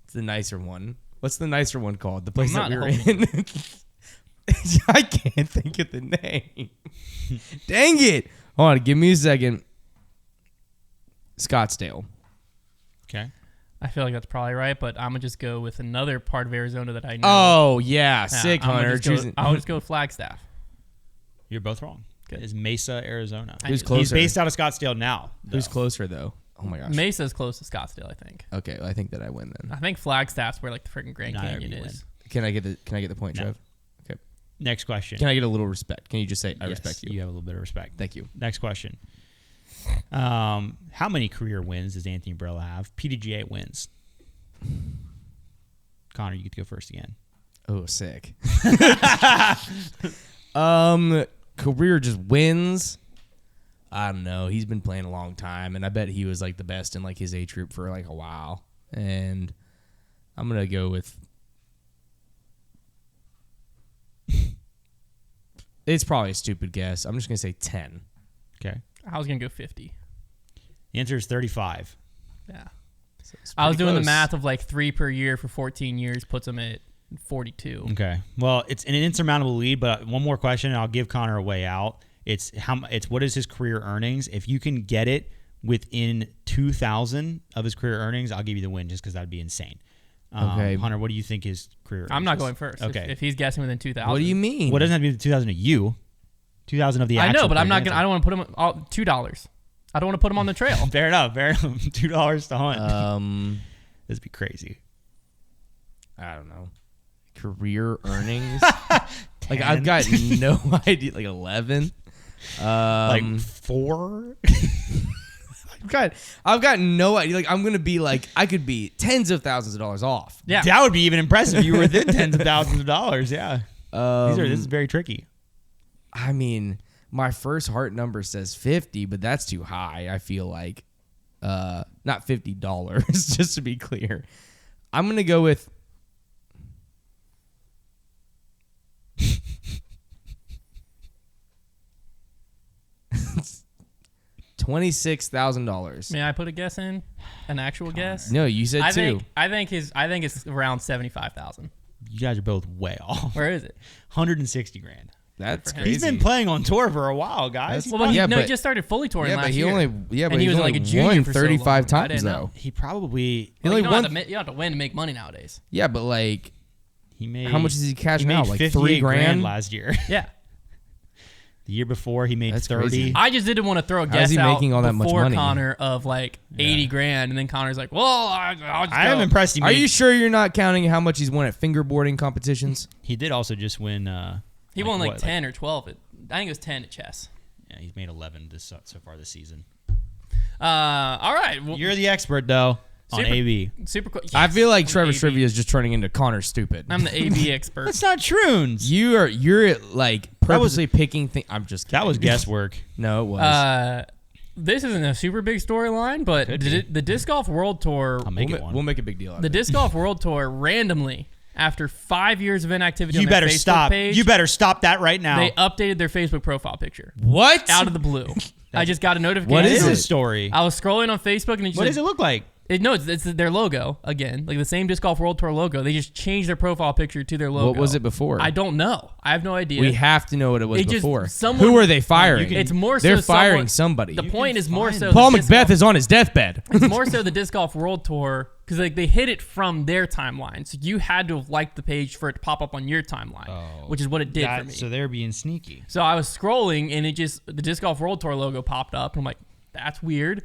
It's the nicer one. What's the nicer one called? The place that we were in. I can't think of the name. Dang it. Hold on, give me a second. Scottsdale. Okay. I feel like that's probably right, but I'm going to just go with another part of Arizona that I know. Oh, yeah. Sick, Hunter. I'll just go with Flagstaff. You're both wrong. Good. It's Mesa, Arizona. Who's closer? He's based out of Scottsdale now. Who's closer, though? Oh, my gosh. Mesa's close to Scottsdale, I think. Okay, well, I think that I win then. I think Flagstaff's where like the freaking Grand Canyon is. Can I get the point, Trev? Okay. Next question. Can I get a little respect? Can you just say, I respect you? You have a little bit of respect. Thank you. Next question. How many career wins does Anthony Barela have? PDGA wins. Konner, you get to go first again. Oh, sick. Career just wins. I don't know. He's been playing a long time, and I bet he was like the best in like his age group for like a while. And I'm gonna go with. It's probably a stupid guess. I'm just gonna say 10. Okay. I was gonna go 50. The answer is 35. Yeah. So I was doing close. the math of like 3 per year for 14 years puts him at 42. Okay. Well, it's an insurmountable lead, but one more question, and I'll give Konner a way out. It's what is his career earnings? If you can get it within 2,000 of his career earnings, I'll give you the win, just because that'd be insane. Okay. Hunter, what do you think his career earnings I'm not is? going first. Okay. If he's guessing within 2,000. What do you mean? Well, it doesn't have to be 2,000 of you. 2,000 of the I actual know, but I'm career not gonna. I don't want to put him $2. I don't want to put him on the trail. Fair enough. $2 to hunt. This would be crazy. I don't know. Career earnings? Like, I've got no idea. Like 11? Like 4? I've got no idea. Like, I'm going to be like, I could be tens of thousands of dollars off. Yeah. That would be even impressive. You were within tens of thousands of dollars. Yeah. This is very tricky. I mean, my first heart number says 50, but that's too high. I feel like, not $50, just to be clear. I'm going to go with $26,000. May I put a guess in? An actual guess? No, you said 2. I think it's around 75,000. You guys are both way off. Where is it? 160 grand. That's him. crazy. He's been playing on tour for a while, guys. Well, he Yeah, he but- just started fully touring yeah, last but he year. only And but he he's was only like a junior won for so 35 long. I times didn't know. though. He probably He Well, only you, don't won. have to, you don't have to win to make money nowadays. Yeah, but like, he made. how much is he He cashing made out? Like 58 $3,000 last year. Yeah. The year before, he made That's 30. crazy. I just didn't want to throw a How is guess he out making all that much before money? Konner of like 80 grand, and then Connor's like, "Well, I'll just I am go." impressed. Are you sure you're not counting how much he's won at fingerboarding competitions? He did also just win. He won like what, 10 or 12. I think it was 10 at chess. Yeah, he's made 11 so far this season. All right. Well, You're the expert though on Super- AB. super cool. I feel like I'm the Trevor's AB. trivia is just turning into Connor stupid. I'm the AB expert. That's not Troons. You're like purposely picking things. I'm just kidding. That was guesswork. No, it was. This isn't a super big storyline, but Could be. the Disc Golf World Tour, I'll make it one. We'll make a big deal out the of it. Disc Golf World Tour, randomly after 5 years of inactivity You on their better Facebook stop. page, You better stop that right now. they updated their Facebook profile picture What? out of the blue. I just got a notification. What is This it? a story. I was scrolling on Facebook and it just What does it look like? it's their logo again, like the same Disc Golf World Tour logo. They just changed their profile picture to their logo. What was it before? I don't know. I have no idea. We have to know what it was It just- before. someone- Who are they firing? It's more so They're firing someone- somebody. The point is more find so them. Paul the Disc Macbeth Golf- is on his deathbed. It's more so the Disc Golf World Tour because like they hit it from their timeline, so you had to have liked the page for it to pop up on your timeline, which is what it did for me. So they're being sneaky. So I was scrolling and the Disc Golf World Tour logo popped up, and I'm like, that's weird.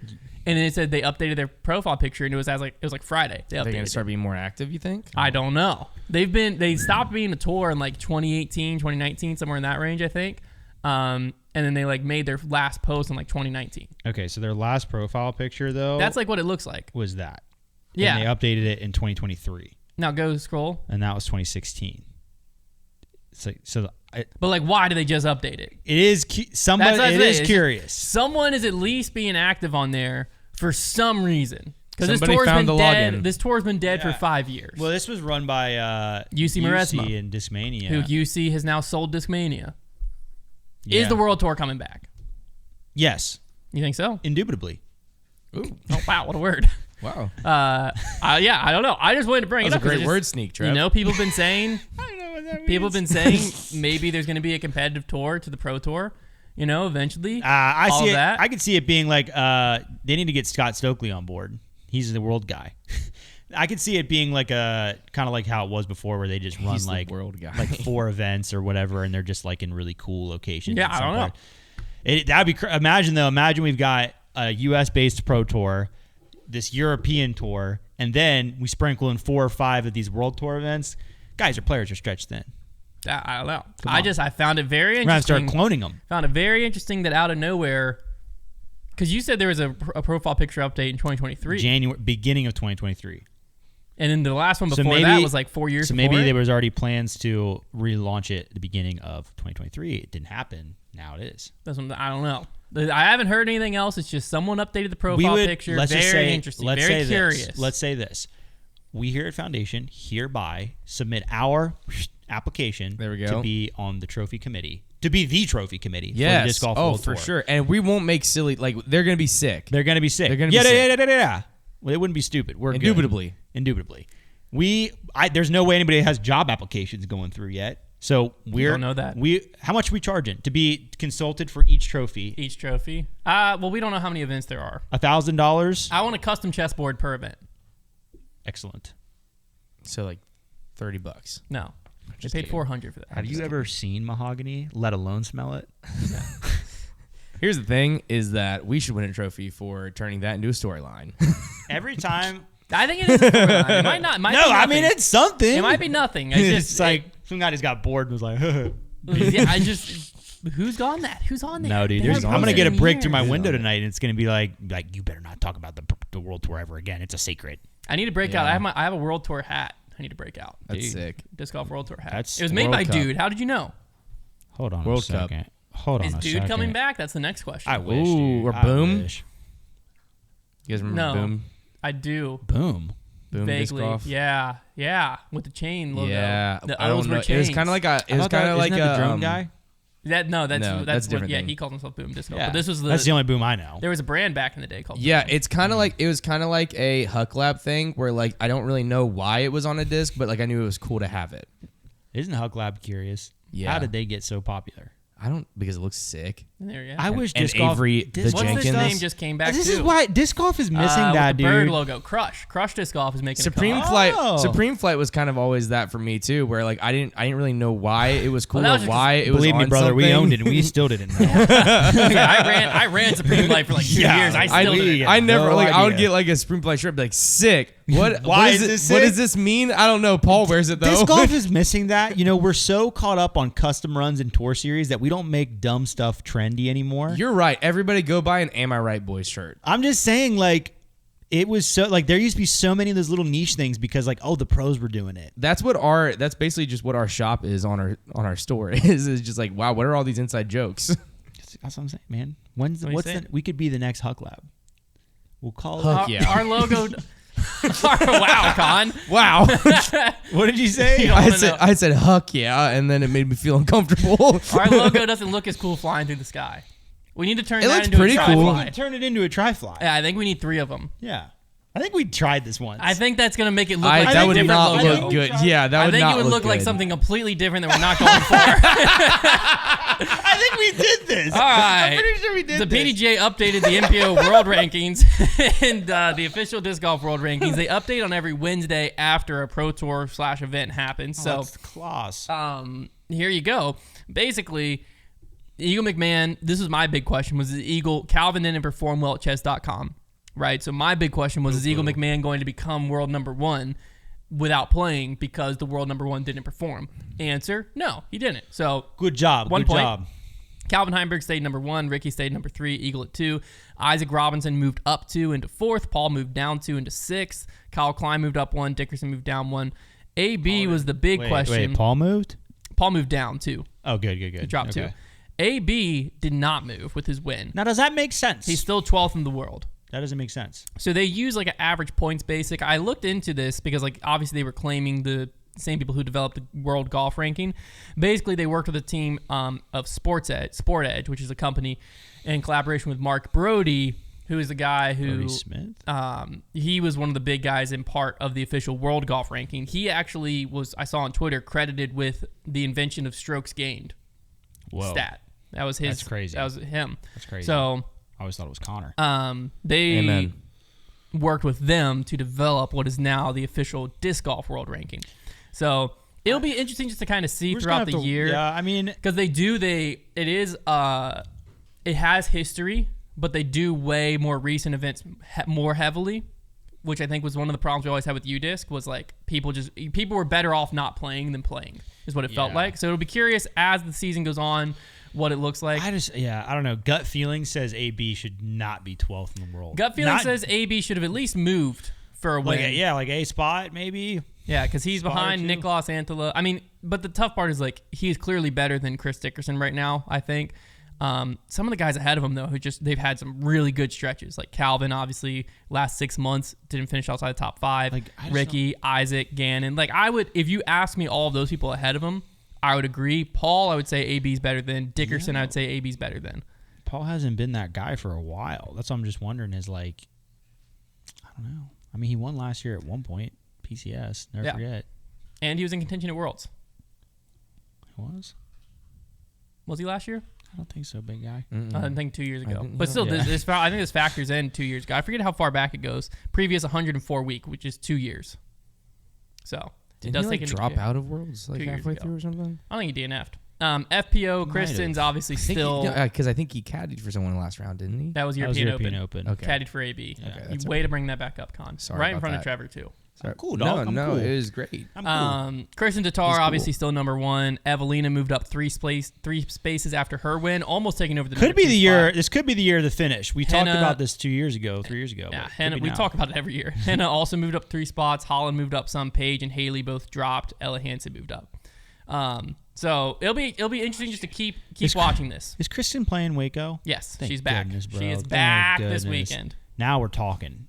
And then it said they updated their profile picture, and it was like Friday. They They're updated going it. to start being more active, you think? I don't know. They stopped being a tour in like 2018, 2019, somewhere in that range, I think. And then they like made their last post in like 2019. Okay, so their last profile picture though That's like what it looks like. was that. Yeah. And they updated it in 2023, Now go scroll. and that was 2016. It's like But like, why did they just update it? it is somebody. That's what It I is say. curious. Someone is at least being active on there for some reason. Because this Somebody tour's found been the dead. login. This tour's been dead Yeah. for 5 years. Well, this was run by UC Maresma. and Discmania. Who UC has now sold Discmania. Yeah. Is the World Tour coming back? Yes, You think so? indubitably. Ooh, Oh, wow, what a word. wow. Yeah, I don't know. I just wanted to bring That it was up. a 'cause great word sneak, Trev. You know, people have been saying I don't know what that people have been saying maybe there's going to be a competitive tour to the Pro Tour. You know, eventually. I all see of it. that. I could see it being like they need to get Scott Stokely on board. He's the world guy. I could see it being like a kind of like how it was before, where they just run He's the like world guy. like 4 events or whatever, and they're just like in really cool locations. Yeah, at I some don't know. point. That'd be imagine we've got a U.S. based Pro Tour, this European tour, and then we sprinkle in 4 or 5 of these World Tour events. Guys, our players are stretched thin. I don't know. on. I found it very We're gonna start interesting. cloning them. Found it very interesting that out of nowhere, because you said there was a profile picture update in 2023, Beginning of 2023. and then the last one So before maybe- that was like 4 years. So before maybe it. there was already plans to relaunch it at the beginning of 2023. It didn't happen. Now it is. That's what, I don't know. I haven't heard anything else. It's just someone updated the profile picture. Let's just Very say, interesting. Let's Very say curious. This. Let's say this. We here at Foundation hereby submit our application There we go. to be on the trophy committee. To be the trophy committee for the Yes. Disc Golf Oh, World for Tour. sure. And we won't make silly. Like they're gonna be sick. They're going to be sick. They're gonna be yeah, sick. Yeah. Well, it wouldn't be stupid. We're good. Indubitably. There's no way anybody has job applications going through yet. So we're don't know that. How much are we charging to be consulted for each trophy? Each trophy. Well, we don't know how many events there are. $1,000. I want a custom chessboard per event. Excellent. So like $30. No, they Just paid kidding. 400 for that. Have you ever seen mahogany, let alone smell it? Here's the thing: is that we should win a trophy for turning that into a storyline. Every time. I think it is. A storyline. It might not. It might No, be I mean nothing. it's something. It might be nothing. It's like some guy just got bored and was like, Yeah, who's on that? Who's on there? no, dude. They I'm haven't gonna get a posted in break through my years. window tonight, and it's gonna be like you better not talk about the World Tour ever again. It's a secret. I need to break out. Yeah. I have a World Tour hat. I need to break out. That's Dude. sick. Disc Golf World Tour hat. That's It was made World by Cup. Dude. How did you know? Hold on World a Cup. second. Hold on Is a Dude second. coming back? That's the next question. I wish. Ooh, dude. or I Boom? wish. You guys remember No. Boom? I do. Boom. Boom disc Vaguely. golf. Yeah. With the chain logo. Yeah, The I O's don't were know. chains. It was kind of like a. It was Isn't kind of like that a the drone guy. That's No, that's what, different yeah, thing. he called himself Boom Disc Golf. Yeah. But this was That's the only Boom I know. there was a brand back in the day called Yeah, Boom. it's kind of like it was kind of like a Huck Lab thing where like I don't really know why it was on a disc, but like I knew it was cool to have it. Isn't Huck Lab curious? Yeah. How did they get so popular? I don't because it looks sick. There you go. I wish And disc golf. Avery disc the What's golf- this Jenkins. name just came back This too? is why disc golf is missing with that, the bird dude. logo. Crush Disc Golf is making Supreme a Flight. Oh. Supreme Flight was kind of always that for me too, where like I didn't really know why it was cool Well, that or was just why it was Believe me, on brother, we something. owned it, and we still didn't know. I ran Supreme Flight for like 2 Yeah, years. I still did. I never No like I would idea. get like a Supreme Flight shirt, be like sick. What? Why what is it- this What sick? does this mean? I don't know. Paul wears it though. Disc golf is missing that. You know, we're so caught up on custom runs and tour series that we don't make dumb stuff trendy anymore. You're right. Everybody go buy an Am I Right Boys shirt. I'm just saying, like, it was so like there used to be so many of those little niche things because like the pros were doing it. That's basically just what our shop is on our store is just like wow, what are all these inside jokes? That's what I'm saying, man. What are you saying? We could be the next Huck Lab. We'll call Huck it. yeah. Our logo. Wow, Con. Wow. What did you say? don't wanna know. I said huck yeah, and then it made me feel uncomfortable. Our logo doesn't look as cool flying through the sky. We need to turn It that looks into pretty a cool. tri-fly. Turn it into a tri-fly. Yeah, I think we need 3 of them. Yeah. I think we tried this once. I think that's gonna make it look like that a would different not logo. look good. Yeah, that I would think not it would look like good. something completely different that we're not going for. I think we did this. All right. I'm pretty sure we did The this. PDGA updated the MPO World Rankings and the official Disc Golf World Rankings. They update on every Wednesday after a Pro Tour / event happens. So That's class. here you go. Basically, Eagle McMahon, this was my big question, was the Eagle, Calvin didn't perform well at chess.com, right? So my big question was, is Eagle McMahon going to become world number 1 without playing because the world number 1 didn't perform? Answer, no, he didn't. So Good job. One Good point. job. Calvin Heimberg stayed number 1. Ricky stayed number 3. Eagle at 2. Isaac Robinson moved up 2 into 4th. Paul moved down 2 into 6th. Kyle Klein moved up 1. Dickerson moved down 1. AB was the big question. Wait, Paul moved? Paul moved down 2. Oh, good. He dropped 2. AB did not move with his win. Now, does that make sense? He's still 12th in the world. That doesn't make sense. So they use like an average points basic. I looked into this because like obviously they were claiming the same people who developed the world golf ranking. Basically, they worked with a team of Sport Edge, which is a company in collaboration with Mark Brody, who is the guy who Smith? He was one of the big guys in part of the official world golf ranking. He actually was, I saw on Twitter, credited with the invention of strokes gained stat. That was his. That's crazy. That was him. That's crazy. So I always thought it was Konner. They Amen. worked with them to develop what is now the official disc golf world ranking. So it'll be interesting just to kind of see throughout the year. Yeah, I mean, because it has history, but they do way more recent events more heavily, which I think was one of the problems we always had with UDisc was like people were better off not playing than playing is what it felt like. So it'll be curious as the season goes on what it looks like. I don't know. Gut feeling says AB should not be 12th in the world. Gut feeling says AB should have at least moved for a win. Like a spot maybe. Yeah, because he's behind Nicolas Antela. I mean, but the tough part is like he is clearly better than Chris Dickerson right now, I think. Some of the guys ahead of him though, they've had some really good stretches. Like Calvin, obviously, last 6 months didn't finish outside the top 5. Like Ricky, Isaac, Gannon. Like I would, if you ask me all of those people ahead of him, I would agree. Paul, I would say AB's better than Dickerson. I would say AB's better than. Paul hasn't been that guy for a while. That's what I'm just wondering. Is like, I don't know. I mean, he won last year at one point. PCS, never forget. And he was in contention at Worlds. He was? Was he last year? I don't think so, big guy. I think 2 years ago. But still, I think this factors in 2 years ago. I forget how far back it goes. Previous 104 week, which is 2 years. So did he drop out of Worlds like halfway through or something? I think he DNF'd. FPO, Kristen's obviously still... Because I think he caddied for someone in the last round, didn't he? That was European Open. Okay. Caddied for AB. Okay, way to bring that back up, Con. Sorry right in front of Trevor, too. Cool, dog. No, it was great. I'm cool. Kristen Tatar, obviously still number 1. Evelina moved up 3 spaces after her win, almost taking over the Could be the year. This could be the year of the finish. We talked about this 2 years ago, 3 years ago. Yeah, Hannah, we talk about it every year. Hannah also moved up 3 spots. Holland moved up some. Paige and Haley both dropped. Ella Hansen moved up. So it'll be interesting just to keep watching this. Is Kristen playing Waco? Yes, Thank she's back. Goodness, she is back this weekend. Now we're talking.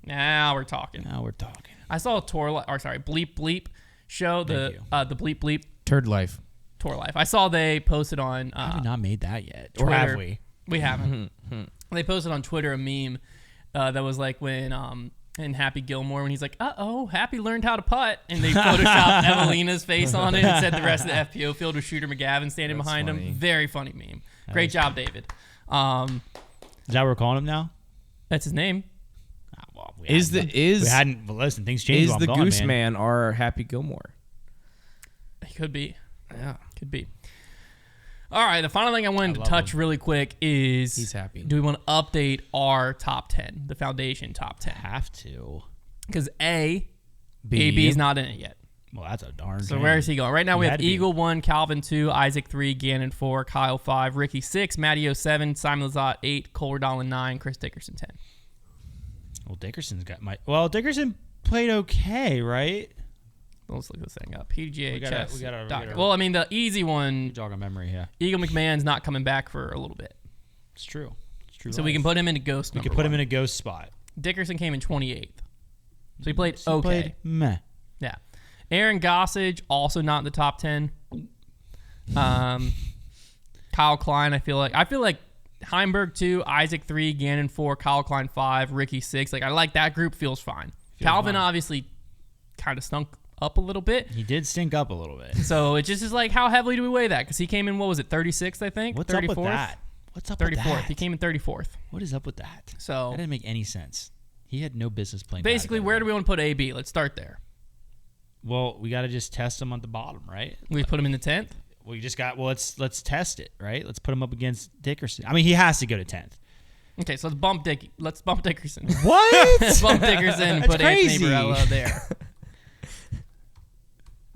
I saw a Bleep Bleep show, the Bleep Bleep Turd Life. Tour Life. I saw they posted on have we not made that yet? Twitter. Or have we? We haven't. They posted on Twitter a meme that was like when in Happy Gilmore when he's like, Happy learned how to putt, and they photoshopped Evelina's face on it and said the rest of the FPO field was Shooter McGavin standing behind him. Very funny meme. Great job, David. Is that what we're calling him now? That's his name. Listen, things change. Is the Goose Man our Happy Gilmore? He could be. Yeah, could be. All right, the final thing I wanted to touch really quick is he's happy. Do we want to update our top 10, the foundation top 10? Have to, because AB's not in it yet. Well, that's a darn. So where is he going? Right now we have Eagle 1, Calvin 2, Isaac 3, Gannon 4, Kyle 5, Ricky 6, Matteo 7, Simon Lizotte 8, Cole Redall 9, Chris Dickerson 10. Well, Dickerson played okay, right? Let's look this thing up. PGA Chess. We gotta, well, I mean, the easy one. Jog a memory, yeah. Eagle McMahon's not coming back for a little bit. It's true. So we can put him into Ghost. We can put him in a Ghost spot. Dickerson came in 28th. So he played okay. Played meh. Yeah. Aaron Gossage, also not in the top 10. Kyle Klein, I feel like Heimberg 2, Isaac 3, Gannon 4, Kyle Klein 5, Ricky 6. Like I like that group. Feels fine. Calvin obviously kind of stunk up a little bit. He did stink up a little bit. So it just is like, how heavily do we weigh that? Because he came in, what was it, 36th, I think? What's 34th? Up with that? What's up 34th. With that? He came in 34th. What is up with that? So that didn't make any sense. He had no business playing. Basically, where do we want to put AB? Let's start there. Well, we got to just test him on the bottom, right? We put him in the 10th? We just got, let's test it, right? Let's put him up against Dickerson. I mean, he has to go to 10th. Okay, so let's bump Dickerson. What? Let's bump Dickerson and put Anthony Barela there.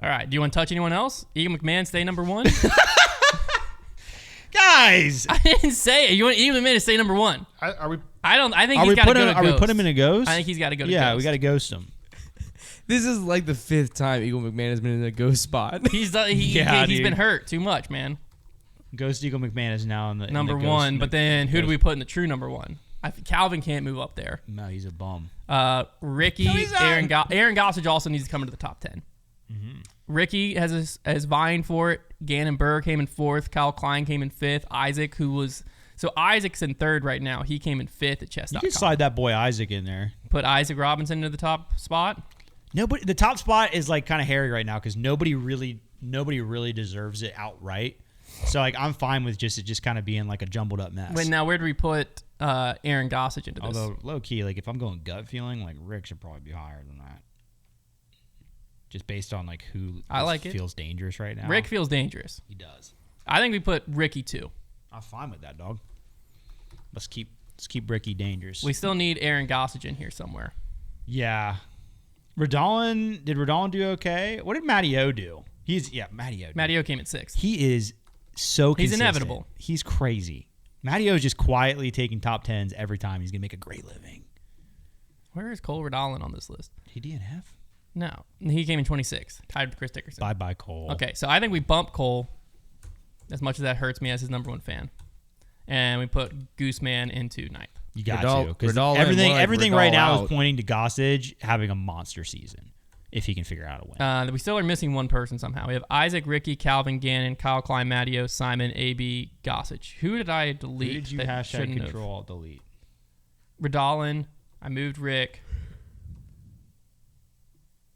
All right, do you want to touch anyone else? Eagle McMahon stay number 1? Guys! I didn't say it. You want Eagle McMahon to stay number 1. Are we? I think he's got to go to Ghost. Are we putting him in a Ghost? I think he's got to go to Ghost. Yeah, we got to Ghost him. This is like the 5th time Eagle McMahon has been in a Ghost spot. He's been hurt too much, man. Ghost Eagle McMahon is now in the number 1, but then who do we put in the true number 1? Calvin can't move up there. No, he's a bum. Ricky, Aaron Gossage also needs to come into the top 10. Mm-hmm. Ricky has vying for it. Gannon Burr came in 4th. Kyle Klein came in 5th. Isaac, Isaac's in 3rd right now. He came in 5th at chess.com. You can slide that boy Isaac in there. Put Isaac Robinson into the top spot. Nobody. The top spot is like kind of hairy right now because nobody really deserves it outright. So like I'm fine with it just kind of being like a jumbled up mess. Wait, now where do we put Aaron Gossage into this? Although low key, like if I'm going gut feeling, like Rick should probably be higher than that. Just based on like who feels dangerous right now. Rick feels dangerous. He does. I think we put Ricky 2. I'm fine with that, dog. Let's keep Ricky dangerous. We still need Aaron Gossage in here somewhere. Yeah. Did Radalin do okay? What did Matty O do? Matty O. Matty O came at 6th. He is so consistent. He's inevitable. He's crazy. Matty O is just quietly taking top 10s every time. He's going to make a great living. Where is Cole Radalin on this list? He DNF? No. He came in 26th, tied with Chris Dickerson. Bye-bye, Cole. Okay, so I think we bump Cole, as much as that hurts me as his number 1 fan. And we put Gooseman into 9th. You got to. Because everything right now is pointing to Gossage having a monster season, if he can figure out a win. We still are missing one person somehow. We have Isaac, Ricky, Calvin, Gannon, Kyle Klein, Matteo, Simon, AB, Gossage. Who did I delete? Who did you hashtag control delete? Radalin. I moved Rick.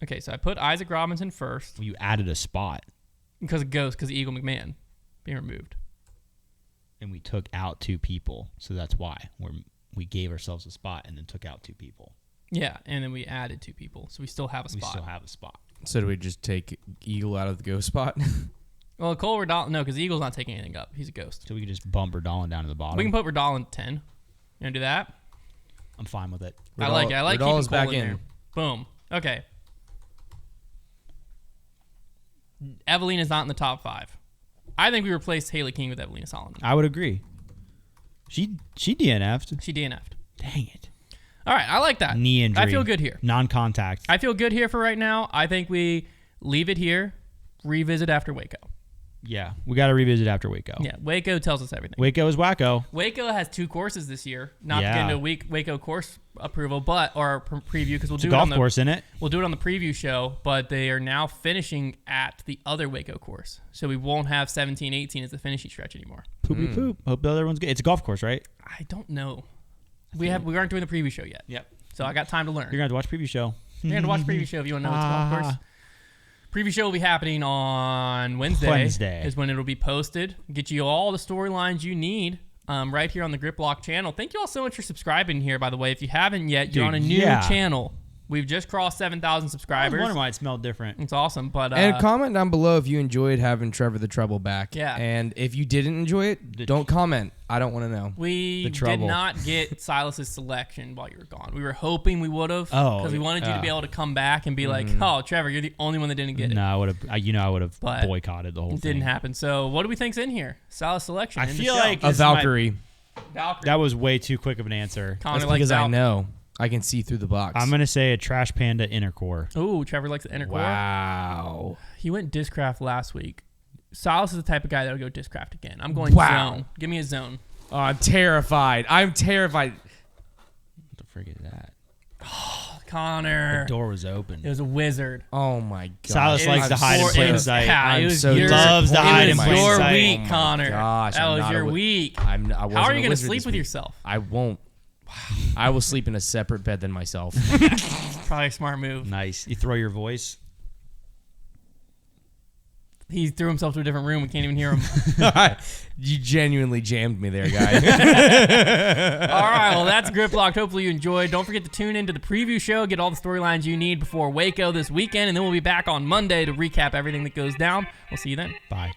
Okay, so I put Isaac Robinson first. Well, you added a spot. Because of Ghost, because of Eagle McMahon being removed. And we took out 2 people, so that's why. We gave ourselves a spot and then took out 2 people. Yeah, and then we added 2 people, so we still have a spot. So do we just take Eagle out of the Ghost spot? Well, Cole Radalin, no, because Eagle's not taking anything up. He's a Ghost. So we can just bump Radalin down to the bottom. We can put Radalin 10. You want to do that? I'm fine with it. I like it. I like keeping Cole back in there. Boom. Okay. Evelina's not in the top 5. I think we replaced Haley King with Evelina Solomon. I would agree. She DNF'd. She DNF'd. Dang it. All right, I like that. Knee injury. I feel good here. Non-contact. I feel good here for right now. I think we leave it here, revisit after Waco. Yeah, we got to revisit after Waco. Yeah, Waco tells us everything. Waco is wacko. Waco has 2 courses this year. Not to get into a Waco course approval, or preview, because we'll do it on the golf course in it. We'll do it on the preview show, but they are now finishing at the other Waco course, so we won't have 17, 18 as the finishing stretch anymore. Poopy poop. Hope the other one's good. It's a golf course, right? I don't know. We aren't doing the preview show yet. Yep. So I got time to learn. You're gonna have to watch preview show. You're gonna watch preview show if you want to know it's a golf course. Preview show will be happening on Wednesday. Is when it'll be posted. Get you all the storylines you need right here on the Grip Block channel. Thank you all so much for subscribing here, by the way. If you haven't yet, you're on a new channel. We've just crossed 7,000 subscribers. I wonder why it smelled different. It's awesome. And comment down below if you enjoyed having Trevor the Treble back. Yeah. And if you didn't enjoy it, don't comment. I don't want to know. We did not get Silas's selection while you were gone. We were hoping we would have. Because we wanted you to be able to come back and be like, oh, Trevor, you're the only one that didn't get it. No, I would have boycotted the whole thing. It didn't happen. So what do we think's in here? Silas selection. I feel like a Valkyrie. That was way too quick of an answer. Connor That's because I know. I can see through the box. I'm going to say a Trash Panda inner core. Ooh, Trevor likes the inner core. Wow. He went Discraft last week. Silas is the type of guy that would go Discraft again. I'm going zone. Give me a zone. Oh, I'm terrified. What the frig is that? Oh, Connor. The door was open. It was a wizard. Oh, my God. Silas likes to hide in plain sight. He loves to hide in plain sight. It was your week, Connor. Gosh, that was your week. How are you going to sleep with yourself? I won't. I will sleep in a separate bed than myself. Probably a smart move. Nice. You throw your voice. He threw himself to a different room. We can't even hear him. You genuinely jammed me there, guy. All right. Well, that's Grip Locked. Hopefully you enjoyed. Don't forget to tune into the preview show. Get all the storylines you need before Waco this weekend. And then we'll be back on Monday to recap everything that goes down. We'll see you then. Bye.